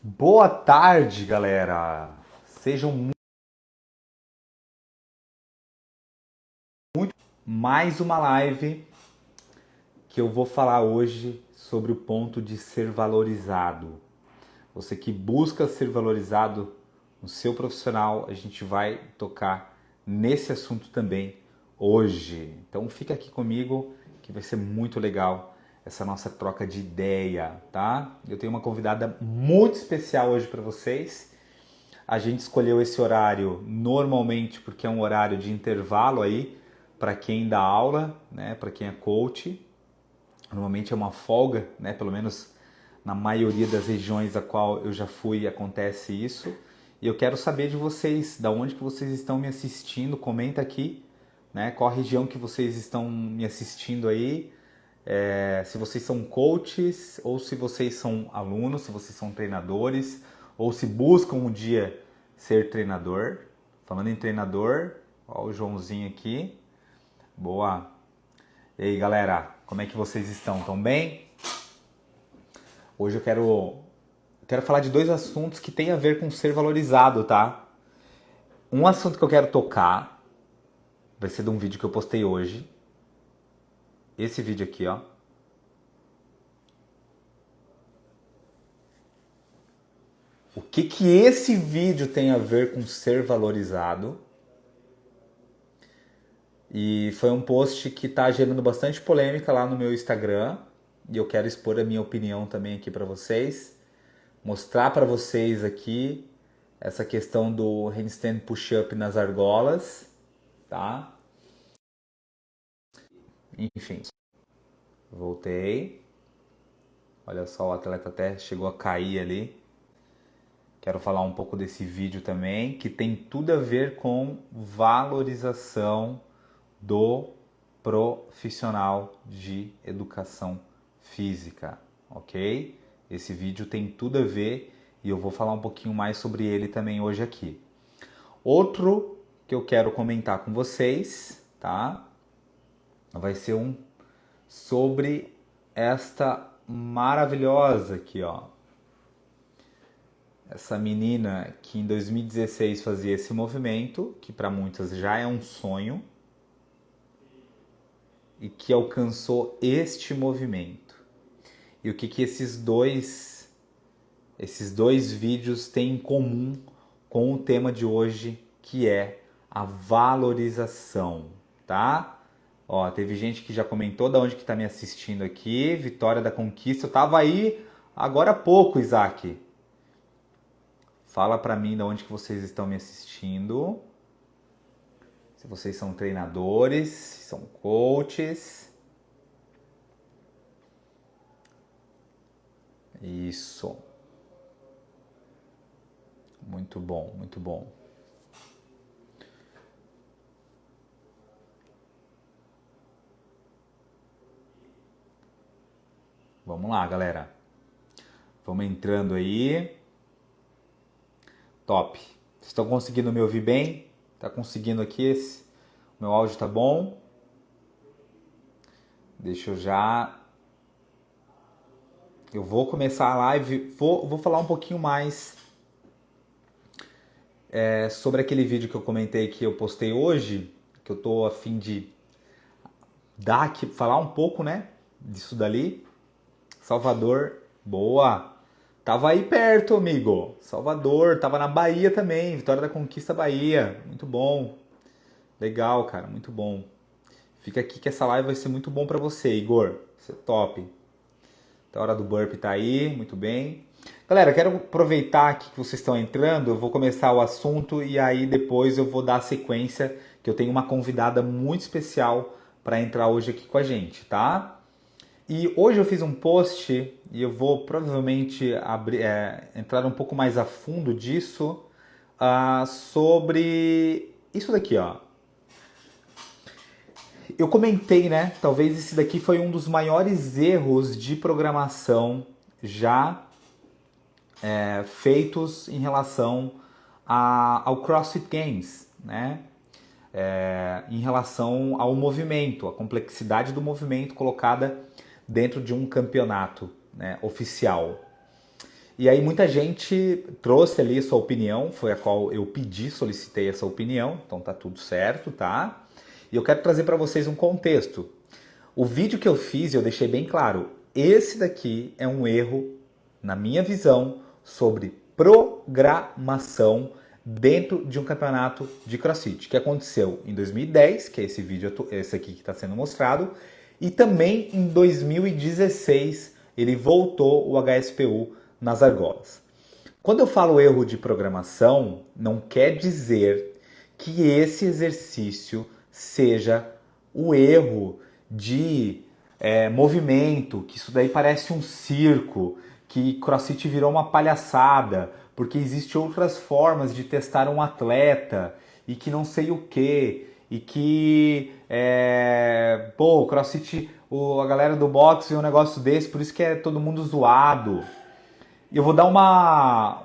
Boa tarde, galera! Sejam mais uma live que eu vou falar hoje sobre o ponto de ser valorizado. Você que busca ser valorizado no seu profissional, a gente vai tocar nesse assunto também hoje. Então fica aqui comigo que vai ser muito legal essa nossa troca de ideia, tá? Eu tenho uma convidada muito especial hoje para vocês. A gente escolheu esse horário normalmente porque é um horário de intervalo aí para quem dá aula, né, para quem é coach. Normalmente é uma folga, né, pelo menos na maioria das regiões a qual eu já fui acontece isso. E eu quero saber de vocês, da onde que vocês estão me assistindo, comenta aqui, né, qual a região que vocês estão me assistindo aí, se vocês são coaches ou se vocês são alunos, se vocês são treinadores ou se buscam um dia ser treinador. Falando em treinador, ó o Joãozinho aqui. Boa. E aí, galera, como é que vocês estão? Tão bem? Hoje eu quero falar de dois assuntos que têm a ver com ser valorizado, tá? Um assunto que eu quero tocar vai ser de um vídeo que eu postei hoje. Esse vídeo aqui, ó. O que esse vídeo tem a ver com ser valorizado? E foi um post que está gerando bastante polêmica lá no meu Instagram. E eu quero expor a minha opinião também aqui para vocês. Mostrar para vocês aqui essa questão do handstand push-up nas argolas, tá? Enfim, voltei. Olha só, o atleta até chegou a cair ali. Quero falar um pouco desse vídeo também, que tem tudo a ver com valorização do profissional de educação física, ok? Esse vídeo tem tudo a ver e eu vou falar um pouquinho mais sobre ele também hoje aqui. Outro que eu quero comentar com vocês, tá? Vai ser um sobre esta maravilhosa aqui, ó. Essa menina que em 2016 fazia esse movimento, que para muitas já é um sonho, e que alcançou este movimento. E o que esses dois vídeos têm em comum com o tema de hoje, que é a valorização, tá? Ó, teve gente que já comentou da onde que tá me assistindo aqui, Vitória da Conquista. Eu tava aí agora há pouco, Isaac. Fala pra mim da onde que vocês estão me assistindo. Se vocês são treinadores, se são coaches. Isso. Muito bom, muito bom. Vamos lá, galera. Vamos entrando aí. Top. Vocês estão conseguindo me ouvir bem? Tá conseguindo aqui? Meu áudio tá bom? Deixa eu já... Eu vou começar a live, vou falar um pouquinho mais sobre aquele vídeo que eu comentei que eu postei hoje, que eu tô a fim de dar aqui, falar um pouco, né, disso dali. Salvador, boa! Tava aí perto, amigo. Salvador, tava na Bahia também, Vitória da Conquista, Bahia. Muito bom. Legal, cara, muito bom. Fica aqui que essa live vai ser muito bom pra você, Igor. Isso é top. A hora do burp tá aí, muito bem. Galera, quero aproveitar aqui que vocês estão entrando, eu vou começar o assunto e aí depois eu vou dar a sequência, que eu tenho uma convidada muito especial para entrar hoje aqui com a gente, tá? E hoje eu fiz um post e eu vou provavelmente entrar um pouco mais a fundo disso, sobre isso daqui, ó. Eu comentei, né? Talvez esse daqui foi um dos maiores erros de programação já feitos em relação ao CrossFit Games, né? Em relação ao movimento, a complexidade do movimento colocada dentro de um campeonato, né, oficial. E aí muita gente trouxe ali sua opinião, foi a qual eu pedi, solicitei essa opinião, então tá tudo certo, tá? E eu quero trazer para vocês um contexto. O vídeo que eu fiz, eu deixei bem claro, esse daqui é um erro, na minha visão, sobre programação dentro de um campeonato de CrossFit, que aconteceu em 2010, que é esse vídeo, esse aqui que está sendo mostrado, e também em 2016 ele voltou o HSPU nas argolas. Quando eu falo erro de programação, não quer dizer que esse exercício seja o erro de movimento, que isso daí parece um circo, que CrossFit virou uma palhaçada, porque existem outras formas de testar um atleta e que não sei o que, e que o CrossFit, a galera do boxe vê um negócio desse, por isso que é todo mundo zoado. E eu vou dar uma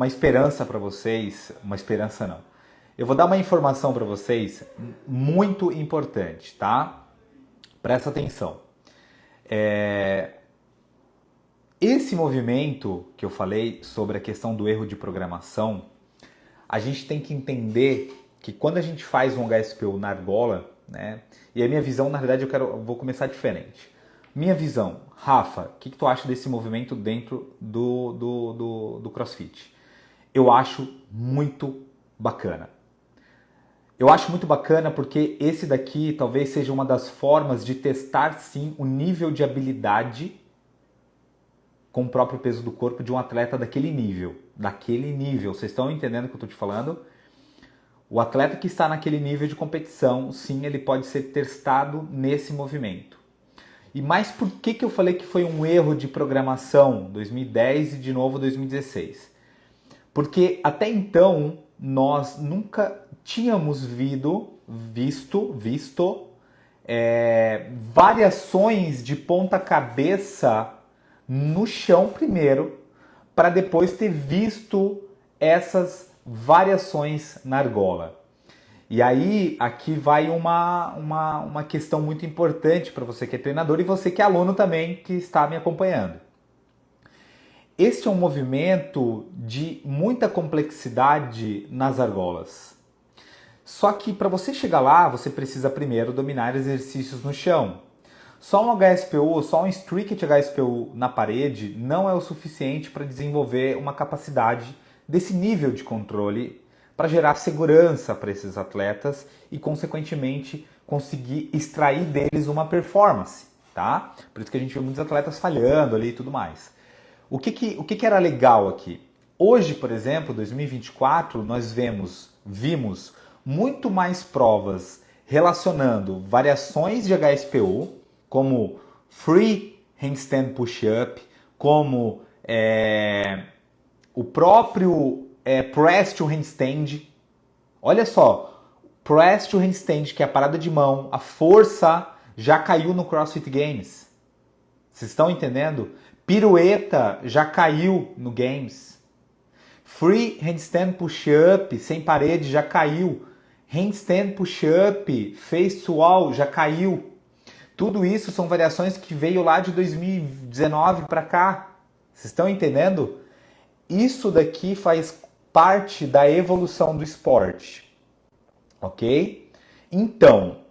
esperança para vocês, uma esperança não. Eu vou dar uma informação para vocês muito importante, tá? Presta atenção. Esse movimento que eu falei sobre a questão do erro de programação, a gente tem que entender que quando a gente faz um HSPU na argola, né? E a minha visão, na verdade, eu vou começar diferente. Minha visão, Rafa, o que tu acha desse movimento dentro do CrossFit? Eu acho muito bacana. Eu acho muito bacana porque esse daqui talvez seja uma das formas de testar sim o nível de habilidade com o próprio peso do corpo de um atleta daquele nível. Vocês estão entendendo o que eu estou te falando? O atleta que está naquele nível de competição, sim, ele pode ser testado nesse movimento. E mais por que eu falei que foi um erro de programação 2010 e de novo 2016? Porque até então nós nunca tínhamos visto variações de ponta cabeça no chão primeiro, para depois ter visto essas variações na argola. E aí, aqui vai uma questão muito importante para você que é treinador e você que é aluno também, que está me acompanhando. Este é um movimento de muita complexidade nas argolas. Só que para você chegar lá, você precisa primeiro dominar exercícios no chão. Só um HSPU, só um Strict HSPU na parede não é o suficiente para desenvolver uma capacidade desse nível de controle para gerar segurança para esses atletas e, consequentemente, conseguir extrair deles uma performance, tá? Por isso que a gente vê muitos atletas falhando ali e tudo mais. O que era legal aqui? Hoje, por exemplo, 2024, nós vimos muito mais provas relacionando variações de HSPU, como Free Handstand Push-Up, como o próprio Press to Handstand. Olha só, Press to Handstand, que é a parada de mão, a força já caiu no CrossFit Games. Vocês estão entendendo? Pirueta já caiu no Games. Free Handstand Push-Up sem parede já caiu. Handstand Push-Up Face to Wall já caiu. Tudo isso são variações que veio lá de 2019 para cá. Vocês estão entendendo? Isso daqui faz parte da evolução do esporte. Ok? Então,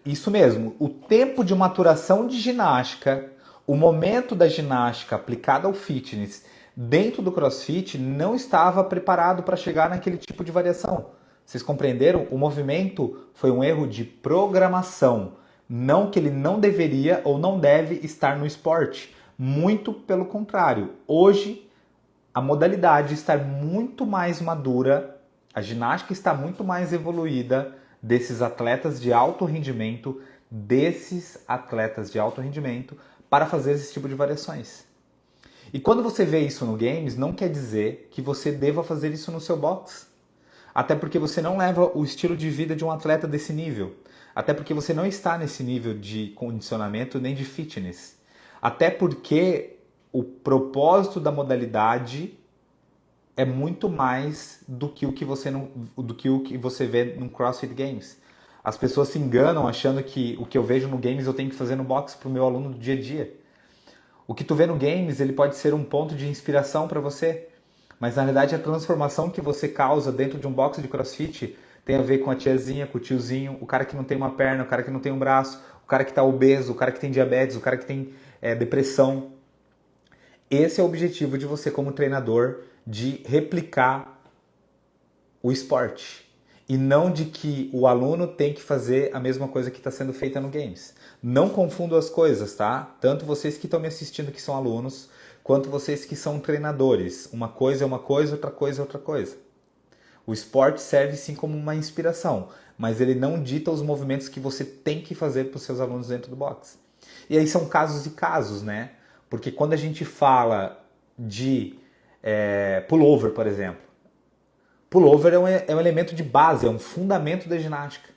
isso mesmo, o tempo de maturação de ginástica, o momento da ginástica aplicada ao fitness dentro do CrossFit não estava preparado para chegar naquele tipo de variação. Vocês compreenderam? O movimento foi um erro de programação. Não que ele não deveria ou não deve estar no esporte. Muito pelo contrário. Hoje, a modalidade está muito mais madura, a ginástica está muito mais evoluída desses atletas de alto rendimento, para fazer esse tipo de variações. E quando você vê isso no Games, não quer dizer que você deva fazer isso no seu box. Até porque você não leva o estilo de vida de um atleta desse nível. Até porque você não está nesse nível de condicionamento nem de fitness. Até porque o propósito da modalidade é muito mais do que o que você vê no CrossFit Games. As pessoas se enganam achando que o que eu vejo no Games eu tenho que fazer no box para o meu aluno do dia a dia. O que tu vê no games, ele pode ser um ponto de inspiração para você, mas na verdade a transformação que você causa dentro de um box de CrossFit tem a ver com a tiazinha, com o tiozinho, o cara que não tem uma perna, o cara que não tem um braço, o cara que está obeso, o cara que tem diabetes, o cara que tem depressão. Esse é o objetivo de você como treinador, de replicar o esporte. E não de que o aluno tem que fazer a mesma coisa que está sendo feita no games. Não confundam as coisas, tá? Tanto vocês que estão me assistindo que são alunos, quanto vocês que são treinadores. Uma coisa é uma coisa, outra coisa é outra coisa. O esporte serve sim como uma inspiração, mas ele não dita os movimentos que você tem que fazer para os seus alunos dentro do box. E aí são casos e casos, né? Porque quando a gente fala de pullover, por exemplo, pullover é um elemento de base, é um fundamento da ginástica.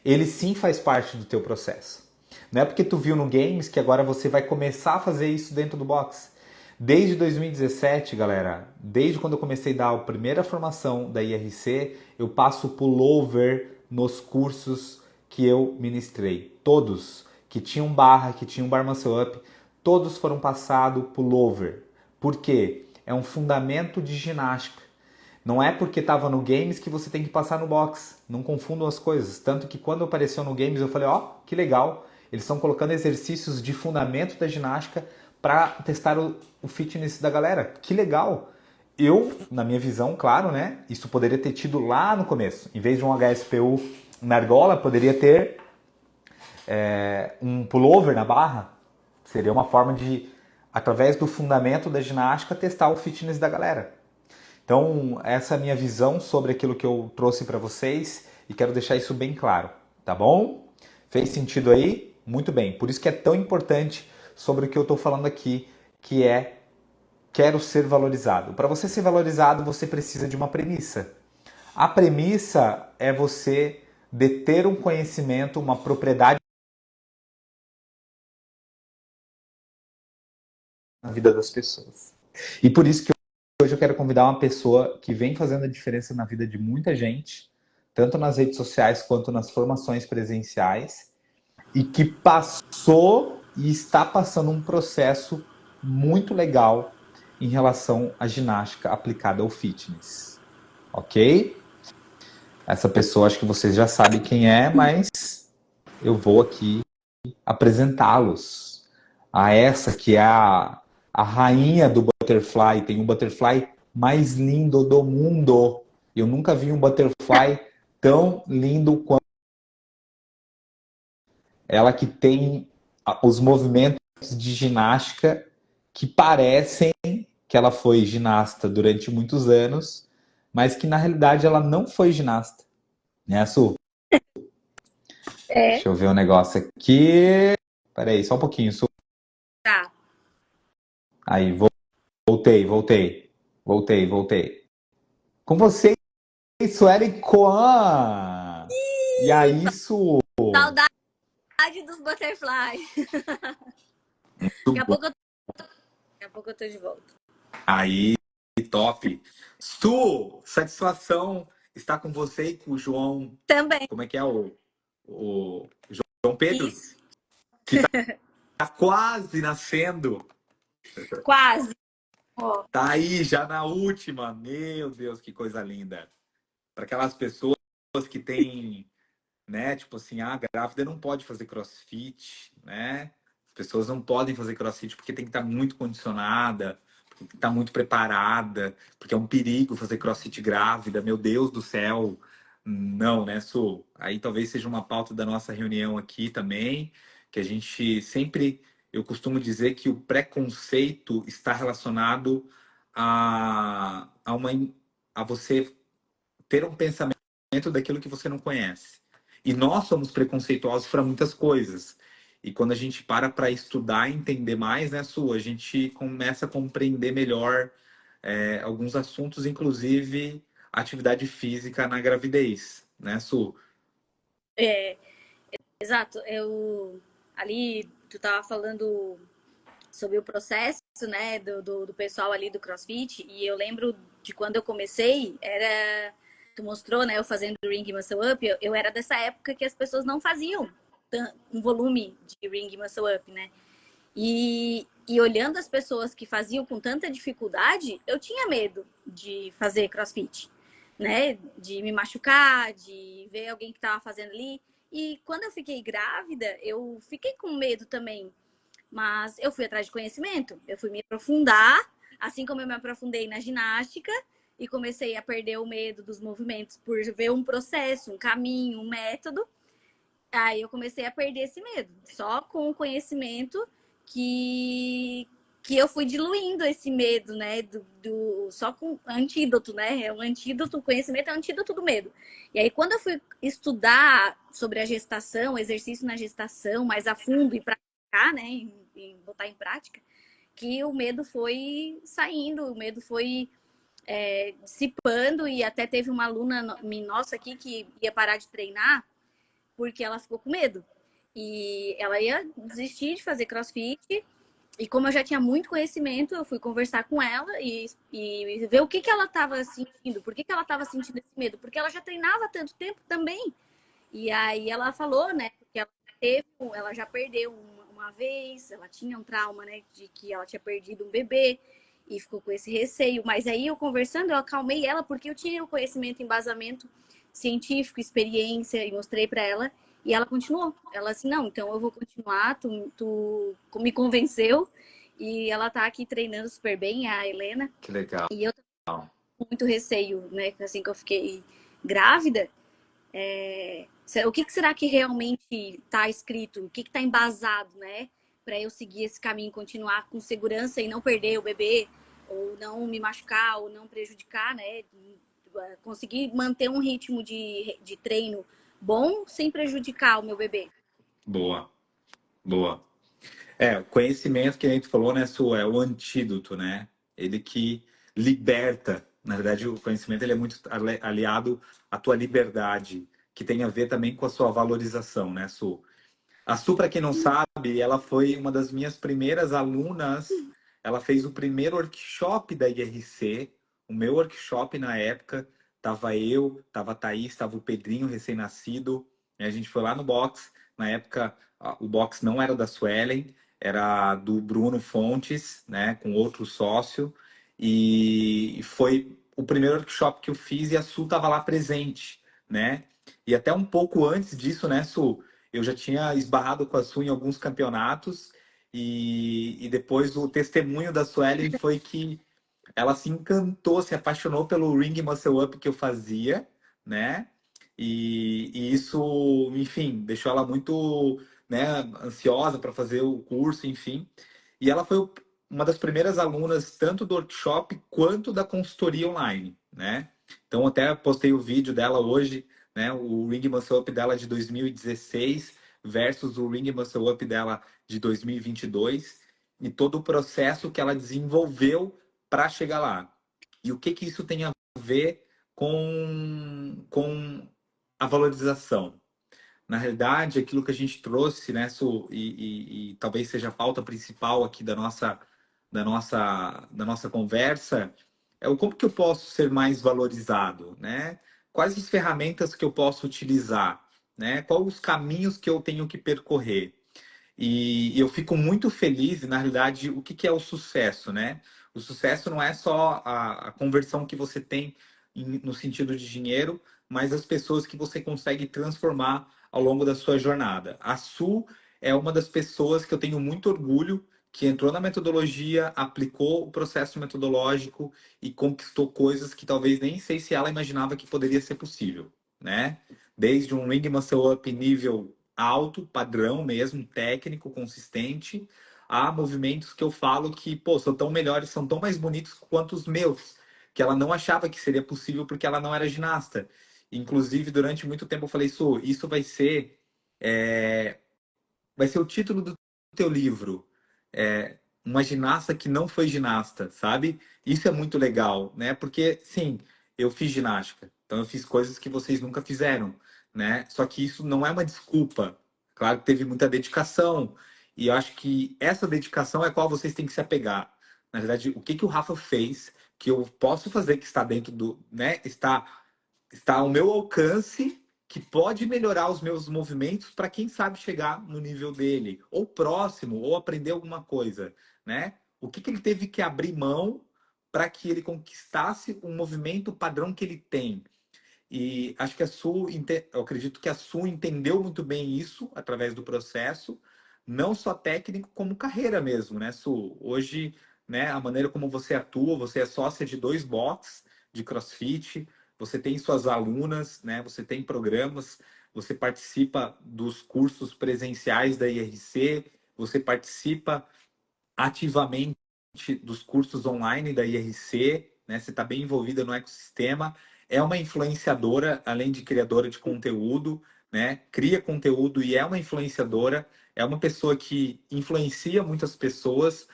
Ele sim faz parte do teu processo. Não é porque tu viu no games que agora você vai começar a fazer isso dentro do box. Desde 2017, galera, desde quando eu comecei a dar a primeira formação da IRC, eu passo pullover nos cursos que eu ministrei. Todos que tinham barra, que tinham bar muscle up, todos foram passados pullover. Por quê? É um fundamento de ginástica. Não é porque estava no games que você tem que passar no box. Não confundam as coisas. Tanto que quando apareceu no games eu falei, ó, que legal. Eles estão colocando exercícios de fundamento da ginástica para testar o fitness da galera. Que legal. Eu, na minha visão, claro, né? Isso poderia ter tido lá no começo. Em vez de um HSPU na argola, poderia ter um pullover na barra. Seria uma forma de, através do fundamento da ginástica, testar o fitness da galera. Então, essa é a minha visão sobre aquilo que eu trouxe para vocês e quero deixar isso bem claro, tá bom? Fez sentido aí? Muito bem. Por isso que é tão importante sobre o que eu estou falando aqui, que é quero ser valorizado. Para você ser valorizado, você precisa de uma premissa. A premissa é você deter um conhecimento, uma propriedade na vida das pessoas. E por isso que hoje eu quero convidar uma pessoa que vem fazendo a diferença na vida de muita gente, tanto nas redes sociais quanto nas formações presenciais, e que passou e está passando um processo muito legal em relação à ginástica aplicada ao fitness. Ok? Essa pessoa acho que vocês já sabem quem é, mas eu vou aqui apresentá-los a essa que é a rainha do butterfly. Tem um butterfly mais lindo do mundo. Eu nunca vi um butterfly tão lindo quanto ela, que tem os movimentos de ginástica que parecem que ela foi ginasta durante muitos anos, mas que na realidade ela não foi ginasta. Né, Su? É. Deixa eu ver um negócio aqui. Peraí, só um pouquinho, Su. Tá. Aí, voltei. Com vocês, Suelen Koan. E aí, Su? Saudade dos butterflies. Daqui a pouco eu tô de volta. Aí, top. Su, satisfação estar com você e com o João. Também. Como é que é o João Pedro? Isso. Que tá quase nascendo. Quase. Ó. Tá aí já na última. Meu Deus, que coisa linda. Para aquelas pessoas que têm, né, tipo assim, a grávida não pode fazer CrossFit, né? As pessoas não podem fazer CrossFit porque tem que estar muito condicionada, porque tem que estar muito preparada, porque é um perigo fazer CrossFit grávida. Meu Deus do céu. Não, né, Su? Aí talvez seja uma pauta da nossa reunião aqui também, que a gente sempre, eu costumo dizer que o preconceito está relacionado a uma a você ter um pensamento daquilo que você não conhece. E nós somos preconceituosos para muitas coisas. E quando a gente para estudar e entender mais, né, Su, a gente começa a compreender melhor alguns assuntos, inclusive atividade física na gravidez, né, Su? É, exato. Ali, tu tava falando sobre o processo, né, do pessoal ali do CrossFit, e eu lembro de quando eu comecei, tu mostrou, né, eu fazendo Ring Muscle Up, eu era dessa época que as pessoas não faziam um volume de Ring Muscle Up, né? E olhando as pessoas que faziam com tanta dificuldade, eu tinha medo de fazer CrossFit, né? De me machucar, de ver alguém que estava fazendo ali. E quando eu fiquei grávida, eu fiquei com medo também. Mas eu fui atrás de conhecimento, eu fui me aprofundar, assim como eu me aprofundei na ginástica e comecei a perder o medo dos movimentos por ver um processo, um caminho, um método. Aí eu comecei a perder esse medo, só com o conhecimento que eu fui diluindo esse medo, né? Só com antídoto, né? É um antídoto, o conhecimento é um antídoto do medo. E aí, quando eu fui estudar sobre a gestação, exercício na gestação, mais a fundo e praticar, né? Em botar em prática, que o medo foi saindo, o medo foi dissipando, e até teve uma aluna nossa aqui que ia parar de treinar porque ela ficou com medo. E ela ia desistir de fazer CrossFit. E como eu já tinha muito conhecimento, eu fui conversar com ela e ver o que ela estava sentindo. Por que ela estava sentindo esse medo? Porque ela já treinava há tanto tempo também. E aí ela falou, né? Porque ela já perdeu uma vez, ela tinha um trauma, né? De que ela tinha perdido um bebê e ficou com esse receio. Mas aí eu conversando, eu acalmei ela porque eu tinha o conhecimento, embasamento científico, experiência, e mostrei para ela. E ela continuou. Ela assim, não, então eu vou continuar, tu me convenceu. E ela tá aqui treinando super bem, a Helena. Que legal. E eu com muito receio, né? Assim que eu fiquei grávida, o que será que realmente está escrito? O que está embasado, né? Para eu seguir esse caminho, continuar com segurança e não perder o bebê, ou não me machucar, ou não prejudicar, né? Conseguir manter um ritmo de treino bom sem prejudicar o meu bebê. Boa, boa. O conhecimento que a gente falou, né, Su, é o antídoto, né? Ele que liberta. Na verdade, o conhecimento ele é muito aliado à tua liberdade, que tem a ver também com a sua valorização, né, Su? A Su, para quem não sabe, ela foi uma das minhas primeiras alunas. Ela fez o primeiro workshop da IRC, o meu workshop na época. Tava eu, tava a Thaís, tava o Pedrinho, recém-nascido. E a gente foi lá no box. Na época, o box não era da Suelen, era do Bruno Fontes, né, com outro sócio. E foi o primeiro workshop que eu fiz e a Su tava lá presente, né? E até um pouco antes disso, né, Su? Eu já tinha esbarrado com a Su em alguns campeonatos e depois o testemunho da Suelen foi que ela se encantou, se apaixonou pelo Ring Muscle Up que eu fazia, né? E isso, enfim, deixou ela muito, né, ansiosa para fazer o curso, enfim. E ela foi uma das primeiras alunas tanto do workshop quanto da consultoria online, né? Então até postei o vídeo dela hoje, né? O Ring Muscle Up dela de 2016 versus o Ring Muscle Up dela de 2022 e todo o processo que ela desenvolveu para chegar lá. E o que que isso tem a ver com a valorização? Na realidade, aquilo que a gente trouxe, né, Su, e talvez seja a pauta principal aqui da nossa conversa, é o como que eu posso ser mais valorizado, né? Quais as ferramentas que eu posso utilizar, né? Quais os caminhos que eu tenho que percorrer? E eu fico muito feliz, na realidade, o que que é o sucesso, né? O sucesso não é só a conversão que você tem no sentido de dinheiro, mas as pessoas que você consegue transformar ao longo da sua jornada. A Su é uma das pessoas que eu tenho muito orgulho, que entrou na metodologia, aplicou o processo metodológico e conquistou coisas que talvez nem sei se ela imaginava que poderia ser possível, né? Desde um Ring Muscle Up nível alto, padrão mesmo, técnico, consistente, há movimentos que eu falo que, pô, são tão melhores, são tão mais bonitos quanto os meus, que ela não achava que seria possível porque ela não era ginasta. Inclusive, durante muito tempo eu falei, isso é, vai ser o título do teu livro. Uma ginasta que não foi ginasta, sabe? Isso é muito legal, né? Porque, sim, eu fiz ginástica, então eu fiz coisas que vocês nunca fizeram, né? Só que isso não é uma desculpa. Claro que teve muita dedicação, e eu acho que essa dedicação é a qual vocês têm que se apegar. Na verdade, o que que o Rafa fez, que eu posso fazer, que está dentro do, né? Está ao meu alcance, que pode melhorar os meus movimentos para quem sabe chegar no nível dele, ou próximo, ou aprender alguma coisa, né? O que ele teve que abrir mão para que ele conquistasse o movimento padrão que ele tem? E acho que eu acredito que a Su entendeu muito bem isso através do processo, não só técnico, como carreira mesmo, né, Su? Hoje, né, a maneira como você atua, você é sócia de 2 box de CrossFit, você tem suas alunas, né, você tem programas, você participa dos cursos presenciais da IRC, você participa ativamente dos cursos online da IRC, né? Você está bem envolvida no ecossistema, é uma influenciadora, além de criadora de conteúdo, né? Cria conteúdo e é uma influenciadora, é uma pessoa que influencia muitas pessoas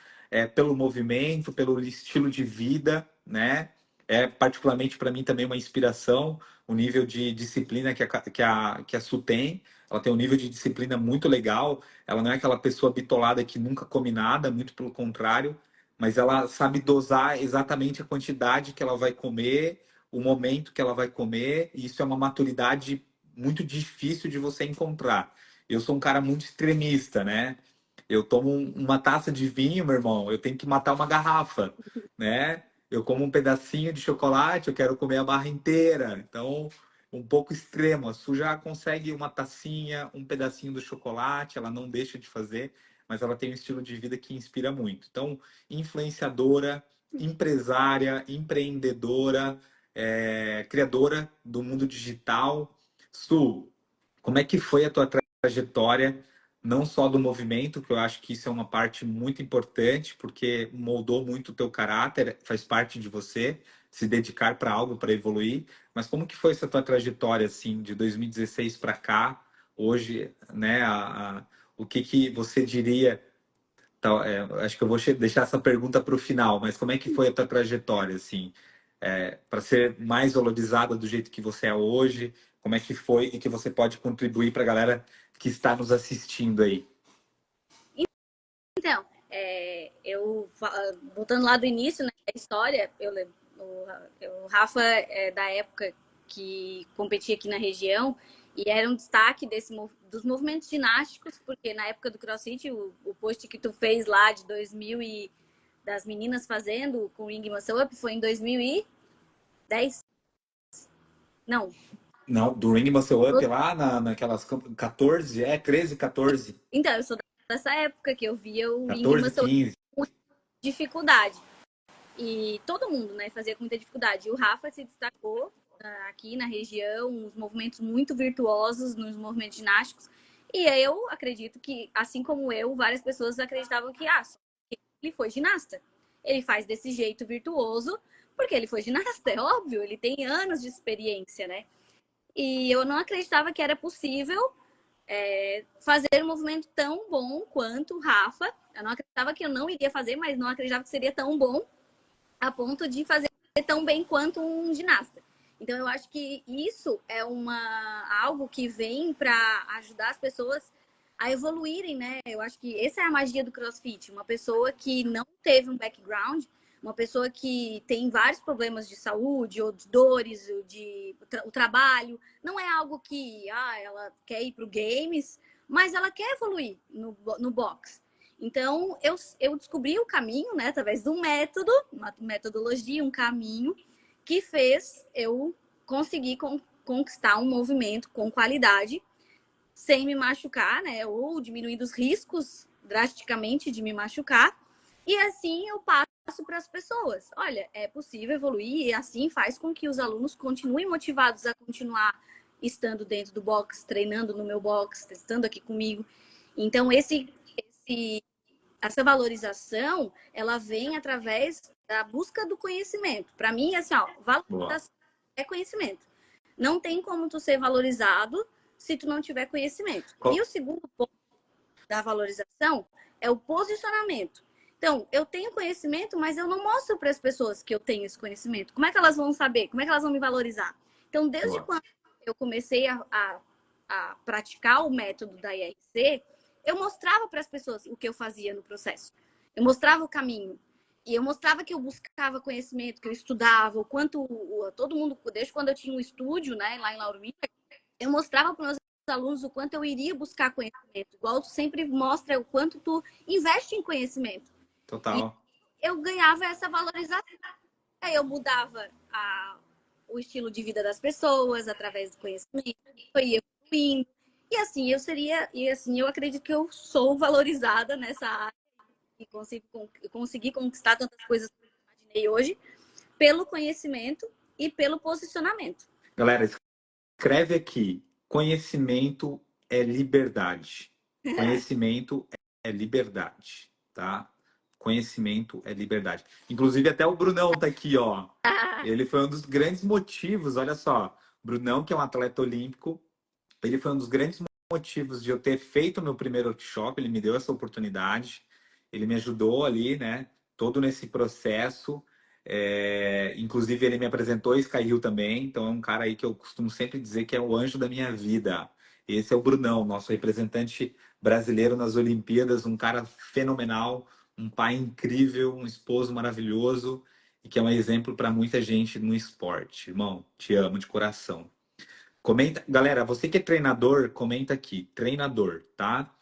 pelo movimento, pelo estilo de vida, né? É particularmente para mim também uma inspiração, o nível de disciplina que a Su tem. Ela tem um nível de disciplina muito legal, ela não é aquela pessoa bitolada que nunca come nada, muito pelo contrário, mas ela sabe dosar exatamente a quantidade que ela vai comer, o momento que ela vai comer, e isso é uma maturidade muito difícil de você encontrar. Eu sou um cara muito extremista, né? Eu tomo uma taça de vinho, meu irmão, eu tenho que matar uma garrafa, né? Eu como um pedacinho de chocolate, eu quero comer a barra inteira. Então, um pouco extremo. A Su já consegue uma tacinha, um pedacinho do chocolate, ela não deixa de fazer, mas ela tem um estilo de vida que inspira muito. Então, influenciadora, empresária, empreendedora, criadora do mundo digital. Su, como é que foi a tua trajetória, não só do movimento, que eu acho que isso é uma parte muito importante, porque moldou muito o teu caráter, faz parte de você, se dedicar para algo, para evoluir, mas como que foi essa tua trajetória, assim, de 2016 para cá, hoje, né, o que que você diria, acho que eu vou deixar essa pergunta para o final, mas como é que foi a tua trajetória, assim, para ser mais valorizada do jeito que você é hoje, como é que foi e que você pode contribuir para a galera que está nos assistindo aí? Então, voltando lá do início, né, da história, o Rafa é da época que competia aqui na região e era um destaque dos movimentos ginásticos, porque na época do CrossFit, o post que tu fez lá de 2000 e das meninas fazendo com o Ring Muscle Up foi em 2010? Não. Não, do Ring Muscle Up lá naquelas 14, 13, 14. Então, eu sou dessa época que eu via o Ring 14, Muscle Up 15. com dificuldade. E todo mundo, né, fazia com muita dificuldade. E o Rafa se destacou aqui na região, os movimentos muito virtuosos nos movimentos ginásticos. E eu acredito que, assim como eu, várias pessoas acreditavam que ele foi ginasta. Ele faz desse jeito virtuoso porque ele foi ginasta, é óbvio, ele tem anos de experiência, né? E eu não acreditava que era possível fazer um movimento tão bom quanto o Rafa. Eu não acreditava que eu não iria fazer, mas não acreditava que seria tão bom a ponto de fazer tão bem quanto um ginasta. Então eu acho que isso é algo que vem para ajudar as pessoas a evoluírem, né? Eu acho que essa é a magia do CrossFit. Uma pessoa que não teve um background, uma pessoa que tem vários problemas de saúde, ou de dores, ou o trabalho, não é algo que ela quer ir para o games, mas ela quer evoluir no box. Então, eu descobri o caminho, né, através de um método, uma metodologia, um caminho, que fez eu conseguir conquistar um movimento com qualidade, sem me machucar, né, ou diminuindo os riscos drasticamente de me machucar. E assim eu passo para as pessoas. Olha, é possível evoluir e assim faz com que os alunos continuem motivados a continuar estando dentro do box, treinando no meu box, testando aqui comigo. Então, essa valorização, ela vem através da busca do conhecimento. Para mim, assim, Boa. valorização é conhecimento. Não tem como tu ser valorizado se tu não tiver conhecimento. E o segundo ponto da valorização é o posicionamento. Então, eu tenho conhecimento, mas eu não mostro para as pessoas que eu tenho esse conhecimento. Como é que elas vão saber? Como é que elas vão me valorizar? Então, desde Boa. quando eu comecei a praticar o método da IRC, eu mostrava para as pessoas o que eu fazia no processo. Eu mostrava o caminho. E eu mostrava que eu buscava conhecimento, que eu estudava, o quanto todo mundo, desde quando eu tinha um estúdio, né, lá em Lauro Miller, eu mostrava para os meus alunos o quanto eu iria buscar conhecimento. Igual tu sempre mostra o quanto tu investe em conhecimento. E Total. eu ganhava essa valorização. Aí eu mudava o estilo de vida das pessoas através do conhecimento, foi evoluindo. E assim eu acredito que eu sou valorizada nessa área e consegui conquistar tantas coisas que eu imaginei hoje pelo conhecimento e pelo posicionamento. Galera, escreve aqui: conhecimento é liberdade. Conhecimento é liberdade, tá? Conhecimento é liberdade. Inclusive, até o Brunão tá aqui, ó. Ele foi um dos grandes motivos, olha só. Brunão, que é um atleta olímpico, ele foi um dos grandes motivos de eu ter feito o meu primeiro workshop. Ele me deu essa oportunidade, ele me ajudou ali, né? Todo nesse processo. Inclusive, ele me apresentou Sky Hill também. Então, é um cara aí que eu costumo sempre dizer que é o anjo da minha vida. Esse é o Brunão, nosso representante brasileiro nas Olimpíadas, um cara fenomenal, um pai incrível, um esposo maravilhoso e que é um exemplo para muita gente no esporte. Irmão, te amo de coração. Comenta, galera, você que é treinador, comenta aqui, treinador, tá?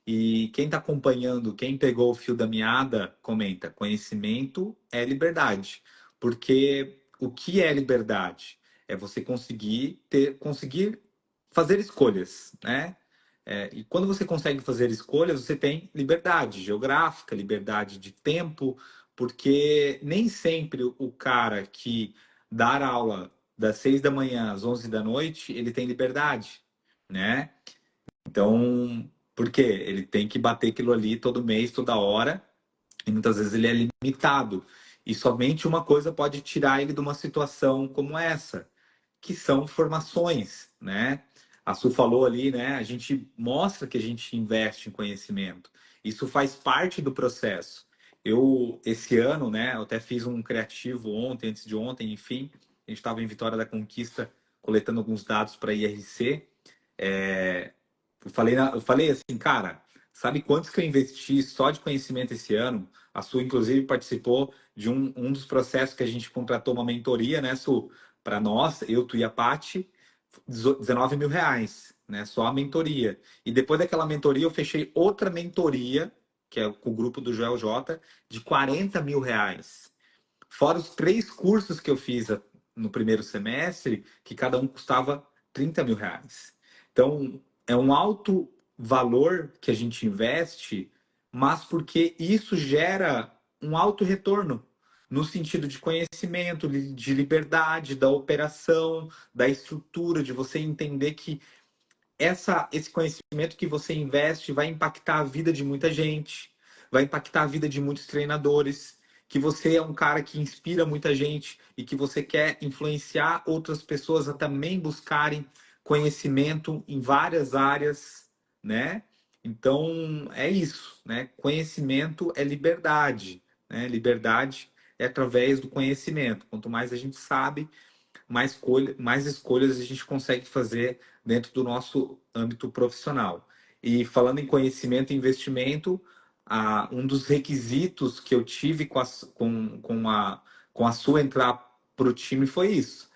E quem tá acompanhando, quem pegou o fio da meada, comenta, conhecimento é liberdade. Porque o que é liberdade? É você conseguir fazer escolhas, né? E quando você consegue fazer escolhas, você tem liberdade geográfica, liberdade de tempo, porque nem sempre o cara que dá aula das 6 da manhã às 11 da noite, ele tem liberdade, né? Então, por quê? Ele tem que bater aquilo ali todo mês, toda hora, e muitas vezes ele é limitado. E somente uma coisa pode tirar ele de uma situação como essa, que são formações, né? A Su falou ali, né? A gente mostra que a gente investe em conhecimento. Isso faz parte do processo. Esse ano, né? Eu até fiz um criativo ontem, antes de ontem, enfim. A gente estava em Vitória da Conquista, coletando alguns dados para a IRC. Eu falei assim, cara, sabe quantos que eu investi só de conhecimento esse ano? A Su, inclusive, participou de um dos processos que a gente contratou uma mentoria, né, Su? Para nós, eu, tu e a Paty, R$ 19.000, né? Só a mentoria. E depois daquela mentoria, eu fechei outra mentoria, que é com o grupo do Joel J, de R$ 40.000. Fora os 3 cursos que eu fiz no primeiro semestre, que cada um custava R$ 30.000. Então, é um alto valor que a gente investe, mas porque isso gera um alto retorno no sentido de conhecimento, de liberdade, da operação, da estrutura, de você entender que esse conhecimento que você investe vai impactar a vida de muita gente, vai impactar a vida de muitos treinadores, que você é um cara que inspira muita gente e que você quer influenciar outras pessoas a também buscarem conhecimento em várias áreas, né? Então, é isso, né? Conhecimento é liberdade, né? Liberdade é através do conhecimento. Quanto mais a gente sabe, mais escolhas a gente consegue fazer dentro do nosso âmbito profissional. E falando em conhecimento e investimento, um dos requisitos que eu tive com a sua entrar para o time foi isso.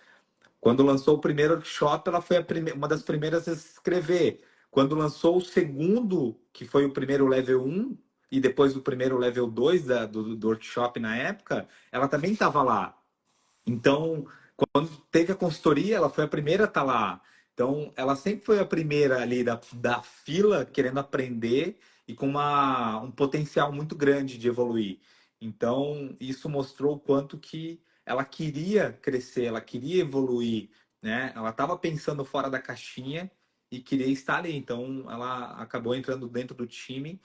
Quando lançou o primeiro workshop, ela foi uma das primeiras a se inscrever. Quando lançou o segundo, que foi o primeiro level 1, e depois o primeiro level 2 do workshop na época, ela também estava lá. Então, quando teve a consultoria, ela foi a primeira a estar lá. Então, ela sempre foi a primeira ali da fila, querendo aprender e com um potencial muito grande de evoluir. Então, isso mostrou o quanto que ela queria crescer, ela queria evoluir, né? Ela estava pensando fora da caixinha e queria estar ali. Então, ela acabou entrando dentro do time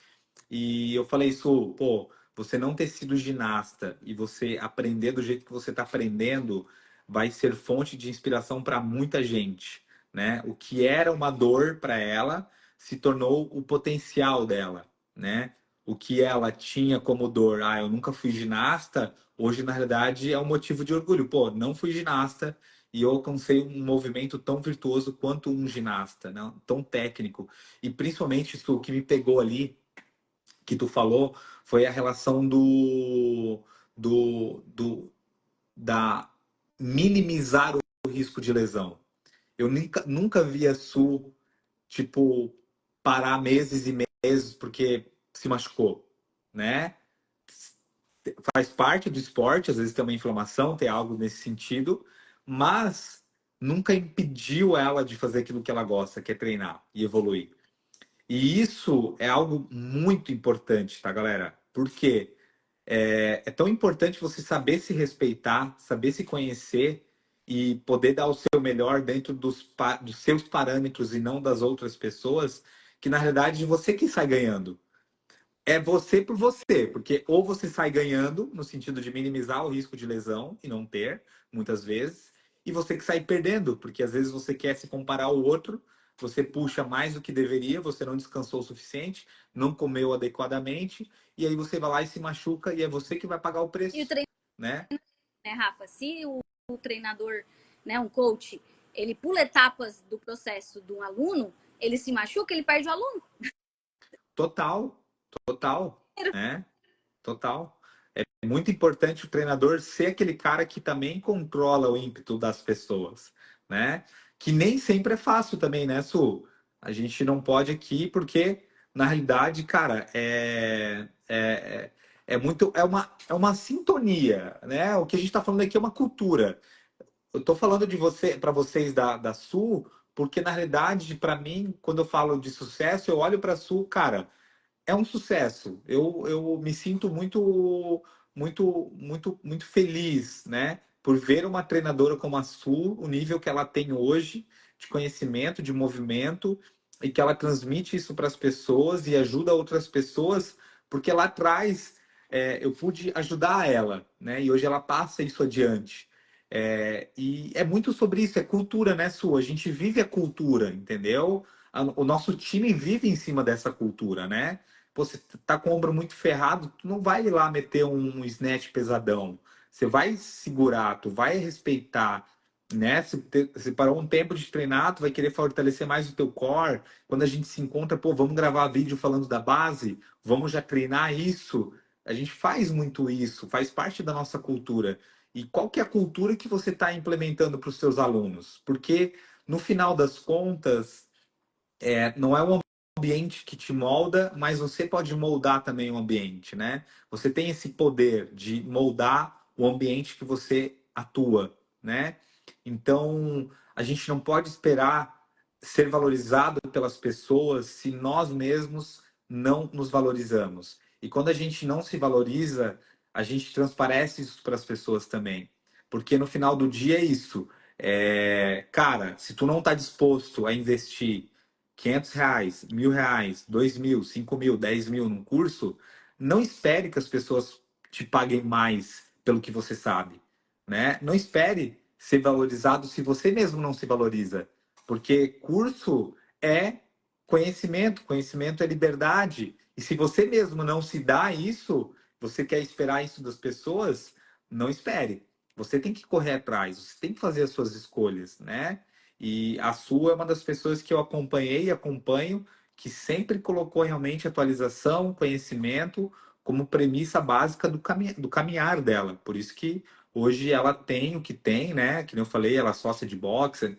e eu falei isso, pô, você não ter sido ginasta e você aprender do jeito que você está aprendendo vai ser fonte de inspiração para muita gente, né? O que era uma dor para ela se tornou o potencial dela, né? O que ela tinha como dor, eu nunca fui ginasta, hoje na realidade é um motivo de orgulho. Pô, não fui ginasta e eu alcancei um movimento tão virtuoso quanto um ginasta, né? Tão técnico. E principalmente isso que me pegou ali que tu falou foi a relação do da minimizar o risco de lesão. Eu nunca vi a Su, tipo, parar meses e meses porque se machucou, né? Faz parte do esporte, às vezes tem uma inflamação, tem algo nesse sentido, mas nunca impediu ela de fazer aquilo que ela gosta, que é treinar e evoluir. E isso é algo muito importante, tá, galera? Porque é tão importante você saber se respeitar, saber se conhecer e poder dar o seu melhor dentro dos seus parâmetros e não das outras pessoas, que na realidade você que sai ganhando. É você por você, porque ou você sai ganhando, no sentido de minimizar o risco de lesão e não ter, muitas vezes, e você que sai perdendo, porque às vezes você quer se comparar ao outro, você puxa mais do que deveria, você não descansou o suficiente, não comeu adequadamente, e aí você vai lá e se machuca, e é você que vai pagar o E o preço, treino, né? né, Rafa? Se o treinador, né, um coach, ele pula etapas do processo de um aluno, ele se machuca, ele perde o aluno. Total, total, né? Total. É muito importante o treinador ser aquele cara que também controla o ímpeto das pessoas, né? Que nem sempre é fácil também, né, Su? A gente não pode aqui, porque, na realidade, cara, é uma sintonia, né? O que a gente está falando aqui é uma cultura. Eu estou falando de você, para vocês da Sul, porque, na realidade, para mim, quando eu falo de sucesso, eu olho para a Sul, cara, é um sucesso. Eu me sinto muito feliz, né? Por ver uma treinadora como a Su, o nível que ela tem hoje de conhecimento, de movimento, e que ela transmite isso para as pessoas e ajuda outras pessoas, porque lá atrás eu pude ajudar ela, né? E hoje ela passa isso adiante. E é muito sobre isso, é cultura, né, Su? A gente vive a cultura, entendeu? O nosso time vive em cima dessa cultura, né? Pô, você tá com o ombro muito ferrado, tu não vai ir lá meter um snatch pesadão. Você vai segurar, tu vai respeitar, né? Se parou um tempo de treinar, tu vai querer fortalecer mais o teu core. Quando a gente se encontra, pô, vamos gravar vídeo falando da base, vamos já treinar isso. A gente faz muito isso, faz parte da nossa cultura. E qual que é a cultura que você está implementando para os seus alunos? Porque no final das contas, não é um ambiente que te molda, mas você pode moldar também o ambiente, né? Você tem esse poder de moldar o ambiente que você atua, né? Então, a gente não pode esperar ser valorizado pelas pessoas se nós mesmos não nos valorizamos. E quando a gente não se valoriza, a gente transparece isso para as pessoas também. Porque no final do dia é isso. Cara, se tu não está disposto a investir R$ 500, R$ 1.000, 2.000, 5.000, 10.000 num curso, não espere que as pessoas te paguem mais pelo que você sabe, né? Não espere ser valorizado se você mesmo não se valoriza, porque curso é conhecimento, conhecimento é liberdade. E se você mesmo não se dá isso, você quer esperar isso das pessoas, não espere. Você tem que correr atrás, você tem que fazer as suas escolhas, né? E a sua é uma das pessoas que eu acompanhei e acompanho, que sempre colocou realmente atualização, conhecimento como premissa básica do caminhar dela. Por isso que hoje ela tem o que tem, né? Que nem eu falei, ela é sócia de boxe,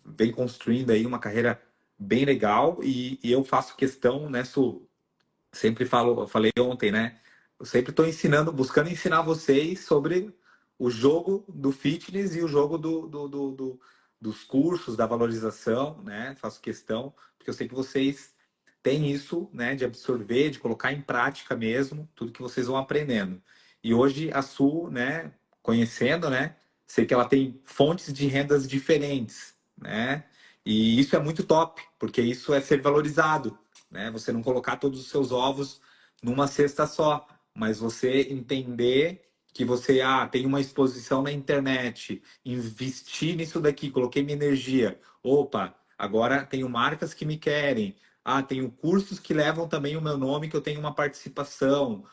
vem construindo aí uma carreira bem legal e eu faço questão, né, Su? Sempre falo, eu falei ontem, né? Eu sempre estou ensinando, buscando ensinar vocês sobre o jogo do fitness e o jogo dos cursos, da valorização, né? Faço questão, porque eu sei que vocês têm isso, né? De absorver, de colocar em prática mesmo, tudo que vocês vão aprendendo. E hoje a Su, né? Conhecendo, né? Sei que ela tem fontes de rendas diferentes, né? E isso é muito top, porque isso é ser valorizado, né? Você não colocar todos os seus ovos numa cesta só, mas você entender que você tem uma exposição na internet, investir nisso daqui, coloquei minha energia. Opa, agora tenho marcas que me querem. Tenho cursos que levam também o meu nome, que eu tenho uma participação.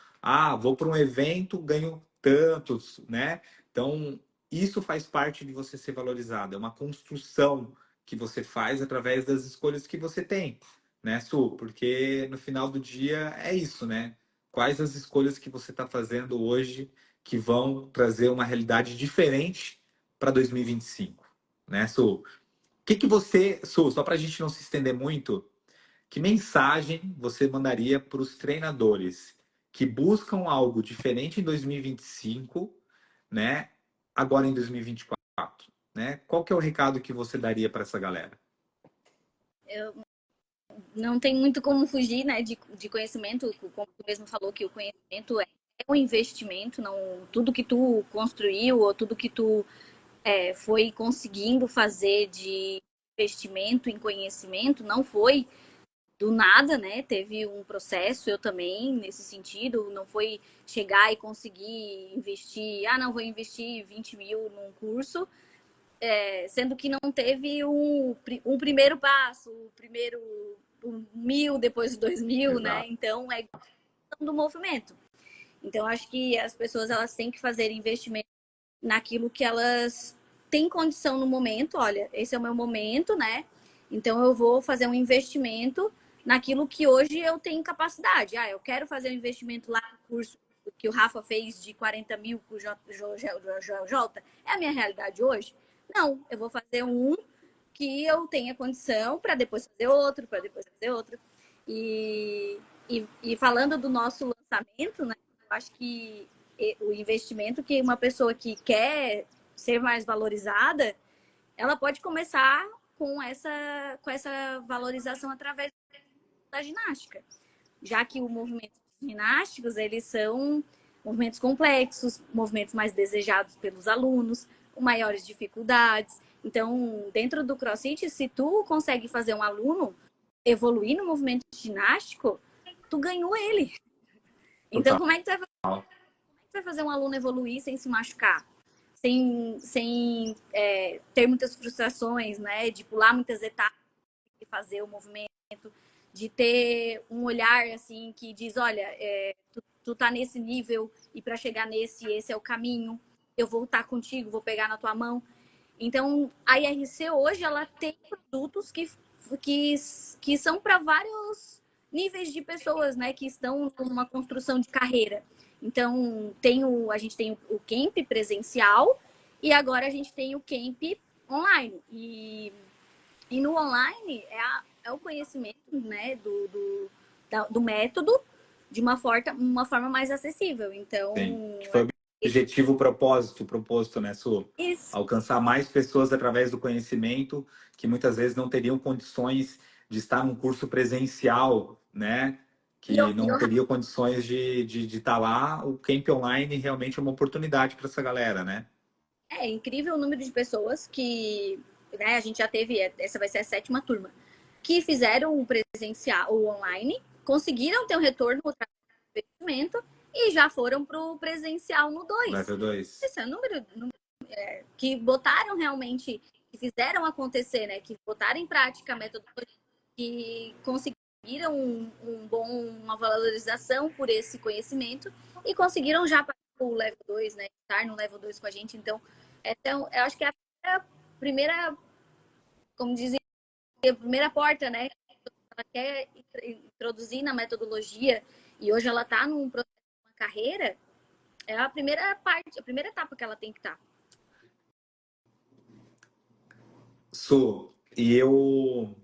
Vou para um evento, ganho tantos, né? Então, isso faz parte de você ser valorizado. É uma construção que você faz através das escolhas que você tem, né, Su? Porque no final do dia é isso, né? Quais as escolhas que você está fazendo hoje que vão trazer uma realidade diferente para 2025? né, Su? O que você, Su, só para a gente não se estender muito, que mensagem você mandaria para os treinadores que buscam algo diferente em 2025, né? Agora em 2024, né? Qual que é o recado que você daria para essa galera? Eu não tem muito como fugir, né, de conhecimento, como tu mesmo falou que o conhecimento é um investimento, não tudo que tu construiu ou tudo que tu foi conseguindo fazer de investimento em conhecimento não foi do nada, né? Teve um processo, eu também, nesse sentido, não foi chegar e conseguir investir, não, vou investir 20 mil num curso, sendo que não teve um primeiro passo, o primeiro um 1.000, depois 2.000, né? Exato. Então, é do movimento. Então, acho que as pessoas elas têm que fazer investimento naquilo que elas têm condição no momento. Olha, esse é o meu momento, né? Então eu vou fazer um investimento naquilo que hoje eu tenho capacidade. Eu quero fazer um investimento lá no curso que o Rafa fez de 40 mil com o JJ. É a minha realidade hoje? Não, eu vou fazer um que eu tenha condição para depois fazer outro, para depois fazer outro. E falando do nosso lançamento, né? Eu acho que o investimento que uma pessoa que quer ser mais valorizada, ela pode começar com essa valorização através da ginástica, já que o movimento de ginásticos, eles são movimentos complexos, movimentos mais desejados pelos alunos, com maiores dificuldades. Então, dentro do CrossFit, se tu consegue fazer um aluno evoluir no movimento ginástico, tu ganhou ele. Então, Total. como é que tu vai fazer um aluno evoluir sem se machucar? Sem ter muitas frustrações, né? De pular muitas etapas e fazer o movimento, de ter um olhar assim que diz, olha, tu tá nesse nível e para chegar esse é o caminho. Eu vou estar contigo, vou pegar na tua mão. Então, a IRC hoje ela tem produtos que são para vários níveis de pessoas, né, que estão numa construção de carreira. Então, a gente tem o camp presencial e agora a gente tem o camp online. E no online é o conhecimento, né, do método de uma forma mais acessível. Então, Sim. Que foi o objetivo, o propósito, né, Su? isso. Alcançar mais pessoas através do conhecimento que muitas vezes não teriam condições de estar num curso presencial, né? E eu, Que não teriam condições de estar lá. O Camp Online realmente é uma oportunidade para essa galera, né? É incrível o número de pessoas que, né, a gente já teve, essa vai ser a 7ª turma, que fizeram o presencial, o online, conseguiram ter um retorno no investimento e já foram para o presencial no 2. Level 2. Esse é o número que botaram realmente, que fizeram acontecer, né, que botaram em prática a metodologia, que conseguiram uma valorização por esse conhecimento e conseguiram já para o level 2, né, estar no level 2 com a gente. Então, eu acho que é a primeira, como dizia, a primeira porta, né? Ela quer introduzir na metodologia e hoje ela está num processo de uma carreira, é a primeira parte, a primeira etapa que ela tem que estar. Su, e eu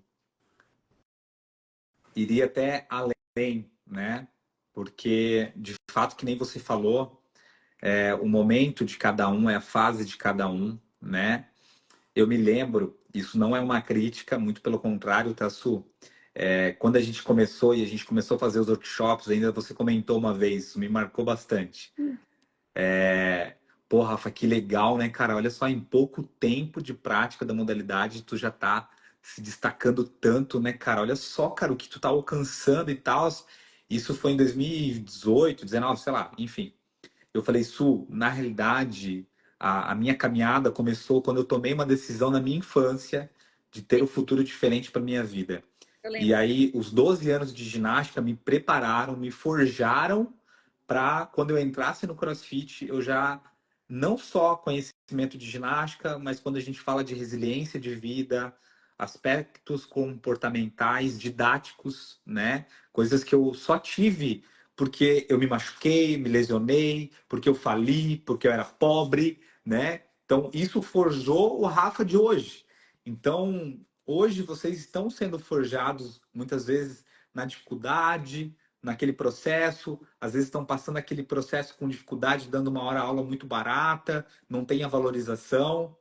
iria até além, né? Porque, de fato, que nem você falou, o momento de cada um é a fase de cada um, né? Eu me lembro, isso não é uma crítica, muito pelo contrário, tá, Su? Quando a gente começou e a gente começou a fazer os workshops, ainda você comentou uma vez, isso me marcou bastante. Pô, Rafa, que legal, né, cara? Olha só, em pouco tempo de prática da modalidade, tu já tá se destacando tanto, né, cara? Olha só, cara, o que tu tá alcançando e tal. Isso foi em 2018, 19, sei lá, enfim. Eu falei, Su, na realidade, a minha caminhada começou quando eu tomei uma decisão na minha infância de ter um futuro diferente para minha vida. Eu E lembro. aí, os 12 anos de ginástica me prepararam, me forjaram para quando eu entrasse no CrossFit, eu já não só conhecimento de ginástica, mas quando a gente fala de resiliência de vida, aspectos comportamentais, didáticos, né? Coisas que eu só tive porque eu me machuquei, me lesionei, porque eu fali, porque eu era pobre, né? Então, isso forjou o Rafa de hoje. Então, hoje vocês estão sendo forjados muitas vezes na dificuldade, naquele processo, às vezes estão passando aquele processo com dificuldade, dando uma hora aula muito barata, não tem a valorização.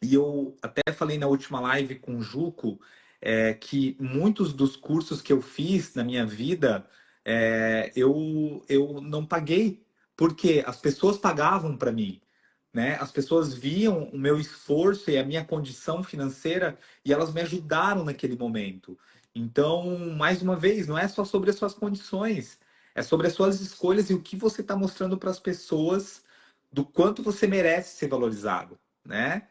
E eu até falei na última live com o Juco que muitos dos cursos que eu fiz na minha vida eu não paguei, porque as pessoas pagavam para mim, né? As pessoas viam o meu esforço e a minha condição financeira e elas me ajudaram naquele momento. Então, mais uma vez, não é só sobre as suas condições, é sobre as suas escolhas e o que você está mostrando para as pessoas do quanto você merece ser valorizado, né?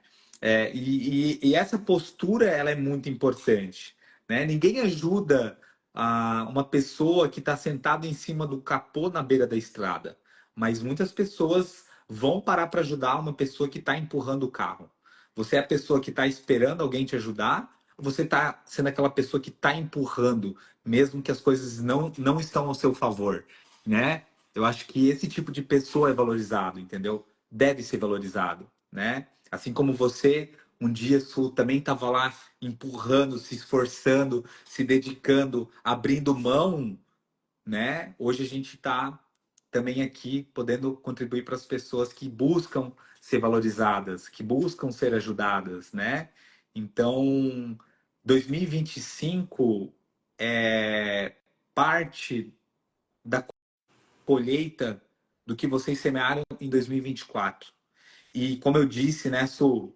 E essa postura ela é muito importante, né? Ninguém ajuda uma pessoa que está sentada em cima do capô na beira da estrada, mas muitas pessoas vão parar para ajudar uma pessoa que está empurrando o carro. Você é a pessoa que está esperando alguém te ajudar, ou você está sendo aquela pessoa que está empurrando, mesmo que as coisas não estão ao seu favor, né? Eu acho que esse tipo de pessoa é valorizado, entendeu? Deve ser valorizado, né? Assim como você, um dia Su também estava lá empurrando, se esforçando, se dedicando, abrindo mão, né? Hoje a gente está também aqui podendo contribuir para as pessoas que buscam ser valorizadas, que buscam ser ajudadas, né? Então, 2025 é parte da colheita do que vocês semearam em 2024. E como eu disse, né, Su,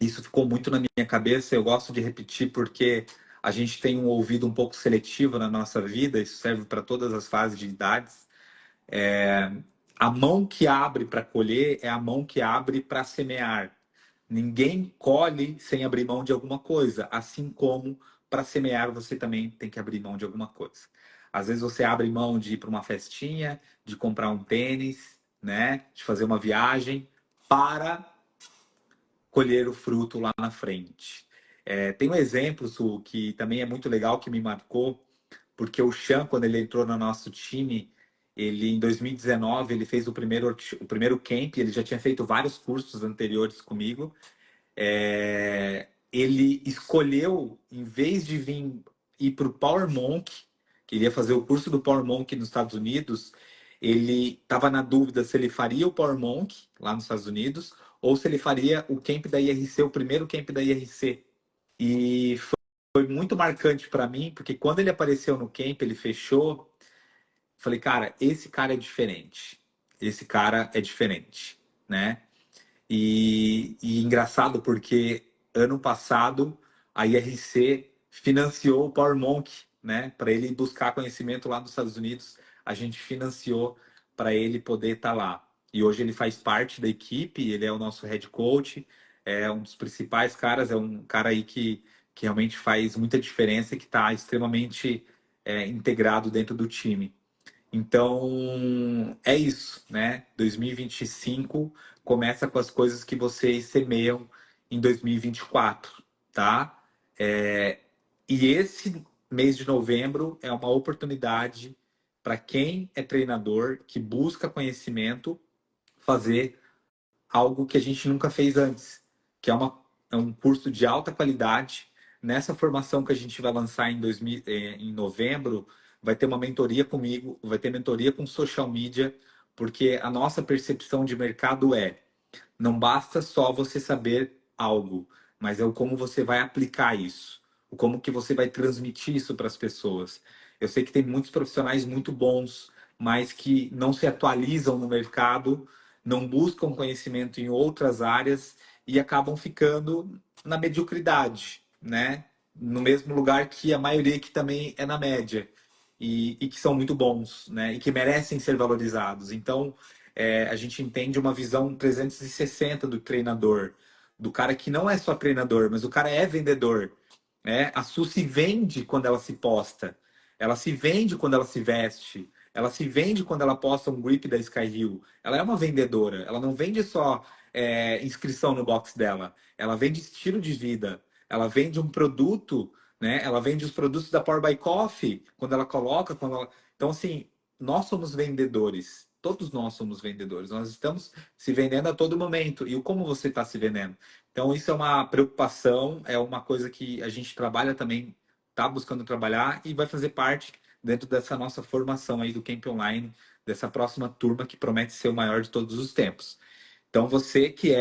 isso ficou muito na minha cabeça, eu gosto de repetir porque a gente tem um ouvido um pouco seletivo na nossa vida, isso serve para todas as fases de idades. A mão que abre para colher é a mão que abre para semear. Ninguém colhe sem abrir mão de alguma coisa, assim como para semear você também tem que abrir mão de alguma coisa. Às vezes você abre mão de ir para uma festinha, de comprar um tênis, né, de fazer uma viagem para colher o fruto lá na frente. Tem um exemplo, Su, que também é muito legal, que me marcou, porque o Chan, quando ele entrou no nosso time, ele em 2019 ele fez o primeiro camp, ele já tinha feito vários cursos anteriores comigo. Ele escolheu, em vez de vir ir para o Power Monk, queria fazer o curso do Power Monk nos Estados Unidos, ele estava na dúvida se ele faria o Power Monk lá nos Estados Unidos ou se ele faria o camp da IRC, o primeiro camp da IRC. E foi muito marcante para mim, porque quando ele apareceu no camp, ele fechou, falei, cara, esse cara é diferente. Esse cara é diferente, né? E engraçado porque ano passado a IRC financiou o PowerMonk, né? Para ele buscar conhecimento lá nos Estados Unidos, a gente financiou para ele poder estar lá. E hoje ele faz parte da equipe, ele é o nosso head coach, é um dos principais caras, é um cara aí que realmente faz muita diferença e que está extremamente integrado dentro do time. Então, é isso, né? 2025 começa com as coisas que vocês semeiam em 2024, tá? E esse mês de novembro é uma oportunidade para quem é treinador, que busca conhecimento, fazer algo que a gente nunca fez antes, que é um curso de alta qualidade. Nessa formação que a gente vai lançar em novembro, vai ter uma mentoria comigo, vai ter mentoria com social media, porque a nossa percepção de mercado não basta só você saber algo, mas é o como você vai aplicar isso, o como que você vai transmitir isso para as pessoas. Eu sei que tem muitos profissionais muito bons, mas que não se atualizam no mercado, não buscam conhecimento em outras áreas e acabam ficando na mediocridade, né? No mesmo lugar que a maioria que também é na média e que são muito bons, né? E que merecem ser valorizados. Então, a gente entende uma visão 360 do treinador, do cara que não é só treinador, mas o cara é vendedor, né? A Su se vende quando ela se posta, ela se vende quando ela se veste, ela se vende quando ela posta um grip da Sky Hill. Ela é uma vendedora, ela não vende só inscrição no box dela, ela vende estilo de vida, ela vende um produto, né? Ela vende os produtos da Power by Coffee quando ela coloca, quando ela... Então, assim, nós somos vendedores. todos nós somos vendedores, nós estamos se vendendo a todo momento. E como você está se vendendo? Então, isso é uma preocupação, é uma coisa que a gente trabalha também, está buscando trabalhar e vai fazer parte dentro dessa nossa formação aí do Camp Online, dessa próxima turma que promete ser o maior de todos os tempos. Então, você que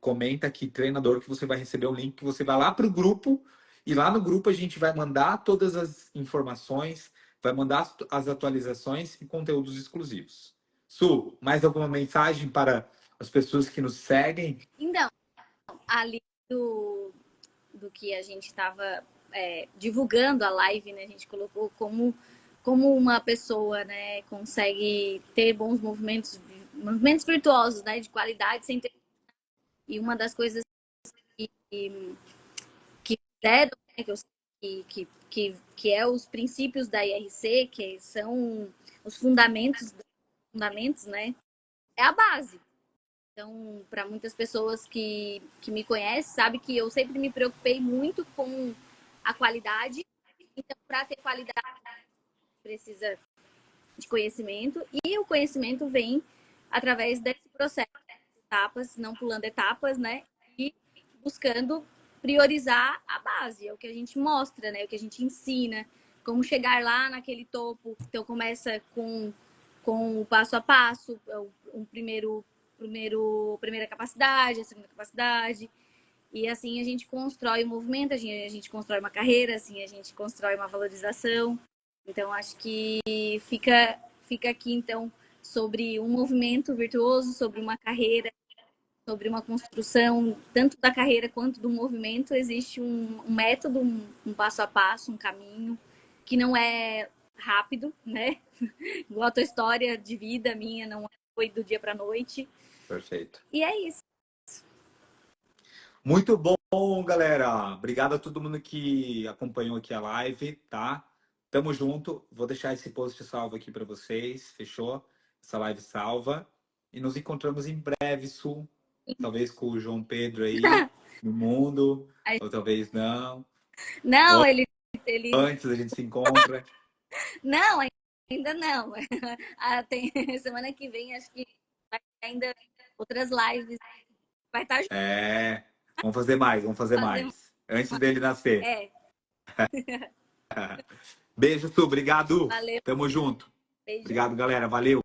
comenta aqui, treinador, que você vai receber um link, que você vai lá para o grupo, e lá no grupo a gente vai mandar todas as informações, vai mandar as atualizações e conteúdos exclusivos. Su, mais alguma mensagem para as pessoas que nos seguem? Então, ali do que a gente estava divulgando a live, né? A gente colocou como uma pessoa, né, consegue ter bons movimentos virtuosos, né, de qualidade sem ter. E uma das coisas que fizeram, né, que é os princípios da IRC, que são os fundamentos, né, é a base. Então, para muitas pessoas que me conhecem, sabe que eu sempre me preocupei muito com a qualidade. Então, para ter qualidade, precisa de conhecimento. E o conhecimento vem através desse processo, etapas, não pulando etapas, né? E buscando priorizar a base, é o que a gente mostra, né? É o que a gente ensina, como chegar lá naquele topo. Então, começa com o passo a passo, primeira capacidade, a segunda capacidade. E assim a gente constrói o movimento, a gente constrói uma carreira, assim a gente constrói uma valorização. Então acho que fica aqui então sobre um movimento virtuoso, sobre uma carreira, sobre uma construção tanto da carreira quanto do movimento. Existe um método, um passo a passo, um caminho que não é rápido, né? Igual a tua história de vida minha não foi do dia para noite. Perfeito. E é isso. Muito bom, galera. Obrigado a todo mundo que acompanhou aqui a live, tá? Tamo junto. Vou deixar esse post salvo aqui para vocês, fechou? Essa live salva. E nos encontramos em breve, Su. Talvez com o João Pedro aí no mundo, ou talvez não. Não, Ou ele antes a gente se encontra. não, ainda não. Tem semana que vem, acho que vai ter ainda outras lives. Vai estar Vamos fazer mais, vamos fazer fazendo. mais. Antes dele nascer. É, Beijo, Su. Obrigado. valeu. Tamo junto. Beijão. Obrigado, galera. Valeu.